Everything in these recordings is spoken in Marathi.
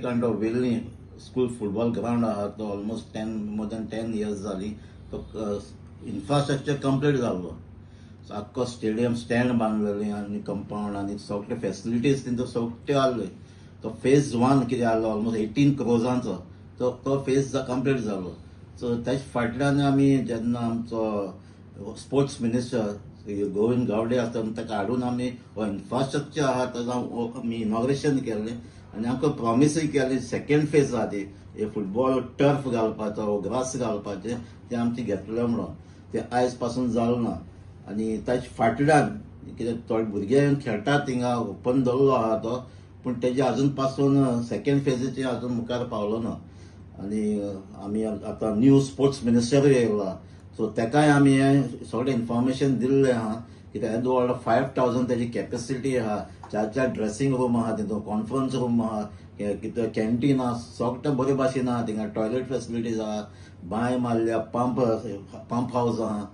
कांटो वेल्ली स्कूल फुटबॉल ग्राउंड आहा तो ऑलमोस्ट मोर दॅन 10 इयर्स जाली. तो इन्फ्रास्ट्रक्चर कंप्लीट जाल्लो. आख्खो स्टेडियम स्टँड बांदलेली आनी कंपाऊंड आनी सगळे फॅसिलिटीज तितून सगळे आहले. तो फेज 1 कितें आहलो ऑलमोस्ट 18 क्रोजांचो तो फेज कंप्लीट जालो. सो त्याच फाटल्यान आमी जेन्ना आमचो स्पोर्ट्स मिनिस्टर गोविंद गावडे आसता ताका हाडून आमी हो इन्फ्रास्ट्रक्चर आहा ताका आमी इनॉग्रेशन केल्लें आनी आमकां प्रॉमिसूय केली सेकंड फेज आहा ती फुटबॉल टर्फ घालपाचो ग्रास घालपाचें तें आमचें घेतलें म्हणून तें आयज पासून जालें ना. आनी ताचे फाटल्यान कितें थोडे भुरगे खेळटात थिंगा ओपन दवरलो आहा तो पूण तेजे आजून पासून सेकंड फेजीचे आजून मुखार पावलो ना. आनी आमी आतां न्यू स्पोर्ट्स मिनिस्टरूय येयला सो ताकाय आमी हें सगळें इन्फॉर्मेशन दिल्लें आहा कित्याक येदो व्हडलो 5,000 तेजी कॅपेसिटी आहा. 4 ड्रेसींग रूम आहा तितून कॉन्फरन्स रूम आहा कितें कॅन्टीन आहा सगळें बरे भाशेन आहा. थिंगा टॉयलेट फॅसिलिटीज आहा बांय मारल्या पंप हाऊस आहा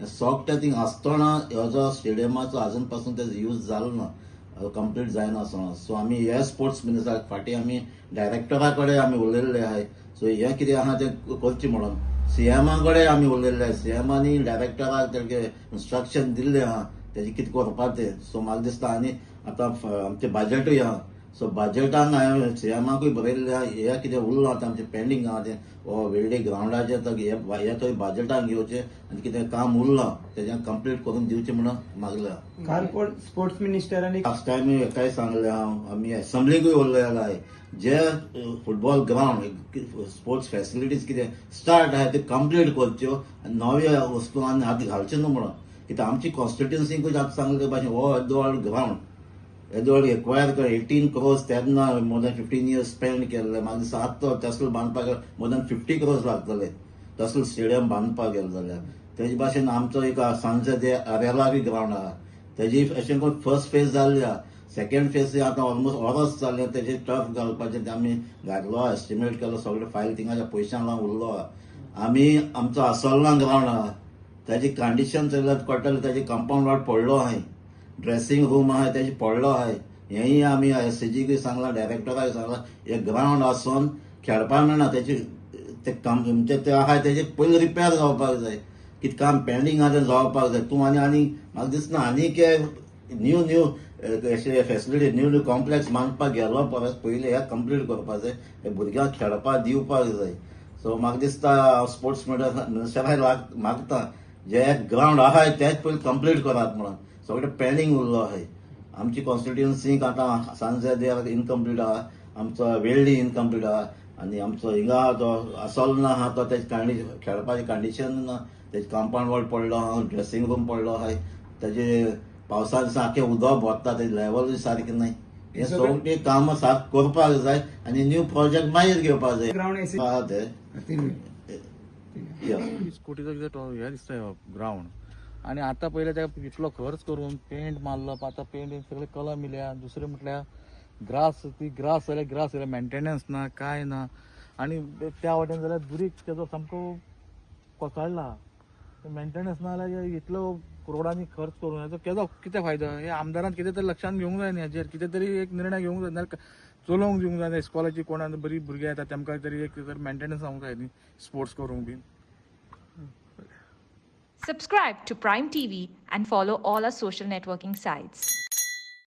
सगळें थिंग आसतना हो जो स्टेडियमाचो आजून पासून तेजो यूज जालो ना कंप्लीट जायना सो आमी हे स्पोर्ट्स मिनिस्टर फाटीं आमी डायरेक्टरा कडेन आमी उलयल्ले आहाय. सो हें कितें आहा तें करचें म्हणून सीएमा कडेन आमी उलयल्ले आहाय. सीएमानी डायरेक्टराक तेगे इन्स्ट्रक्शन दिल्लें आहा तेजें कितें करपाचें. सो म्हाका दिसता आनी आतां आमचें बजेटूय आहा सो बजेटान हांवें सीएमाकूय बरयल्लें आहा हें कितें उरलां आतां आमचें पेंडींग आहा तें हो वेल्डे ग्रावंडाचें हे थंय बजेटान घेवचें आनी कितें काम उरलां तेजें कंप्लीट करून दिवचें म्हणून मागलें. काल स्पोर्ट्स मिनिस्टरांनी लास्ट टायम एकाय सांगलें हांव आमी असेंब्लीकूय उलयलें आहाय जे फुटबॉल ग्राउंड स्पोर्ट्स फॅसिलिटीज कितें स्टार्ट आहाय ते कंप्लीट करच्यो आनी नव्यो वस्तू आनी हात घालच्यो न्हू म्हणून कित्याक आमची कॉन्स्टिट्युन्सीकूच आतां सांगले भाशेन हो येदो व्हडलो ग्राउंड येदो व्हडलो एक्वायर कर 18 crores तेन्ना मोर दॅन 15 years स्पेंड केल्ले. म्हाका दिसता आतां तसलो बांदपाक मोर दॅन 50 crores लागतले तसलो स्टेडियम बांदपाक गेले जाल्यार. तेजे भाशेन आमचो एक सांजे ते अरेलावी ग्राउंड आहा तेजी अशें करून फर्स्ट फेज जाल्ली आहा. सेकंड फेज आतां ऑलमोस्ट ऑरस जाल्लें तेजे टर्फ घालपाचें ते आमी घातलो एस्टिमेट केलो सगळे फायल थिंगाच्या पयशां लावन उरलो आहा. आमी आमचो आसोलना ग्राउंड आहा तेजी कंडिशन चयल्यार कळटलें तेजे कंपाऊंड वॉल पडलो आहाय ड्रेसींग रूम आहाय तेजे पडलो आहाय. हेंय आमी एससीजीकूय सांगलां डायरेक्टराक सांगलां हे ग्राउंड आसून खेळपाक मेळना तेजे ते आहाय तेजे पयलीं रिपेर जावपाक जाय कितें काम पेंडींग आहा तें जावपाक जाय. तूं आनी म्हाका दिसना आनी न्यू फॅसिलिटी न्यू कॉम्प्लेक्स बांदपाक गेलो परस पयलीं हे कंप्लीट करपाक जाय हे भुरग्यांक खेळपाक दिवपाक जाय. सो म्हाका दिसता स्पोर्ट्स मिनिस्टराक मागता जे ग्राउंड आहाय तेच पयलीं कंप्लीट करात म्हणून सगळें पेंडींग उरलो आहाय. आमची कॉन्स्टिट्युन्सीक आतां सांजे देर इनकम्प्लीट आहा आमचो वेल्डी इनकम्प्लीट आहा आनी आमचो हिंगा आहा तो आसोलना आहा तो तेजे खेळपाचें कंडिशन ना तेजे कंपाऊंड वॉल पडलो आहा ड्रेसींग रूम पडलो आहाय तेजे पावसा दिसा आख्खें उदक भरता तेजे लेवलूय सारकें नाय. हे सगळीं कामां सारक करपाक जाय आनी न्यू प्रोजेक्ट मागीर घेवपाक जाय. ग्राउंड आहा ते कोटीचो कितें हें दिसता ग्राउंड आनी आतां पयलें तेका इतलो खर्च करून पेंट मारलो आतां पेंट सगळे कलर मिल्या. दुसरें म्हटल्यार ग्रास जाल्यार मेंटेनन्स ना काय ना आनी त्या वाटेन जाल्यार दुरीक तेजो सामको कोसळ्ळा मेंटेनन्स ना जाल्यार इतलो करोडांनी खर्च करून तेजो कितें फायदो. हे आमदारान कितें तरी लक्षांत घेवंक जाय न्ही हेजेर कितें तरी एक निर्णय घेवंक जाय नाल्यार चलोवंक दिवंक जाय इस्कॉलाची कोणाक बरी भुरगीं येता तेमकां तरी एक मेंटेनन्स जावंक जाय न्ही स्पोर्ट्स करूंक bin. Subscribe to Prime TV and follow all our social networking sites.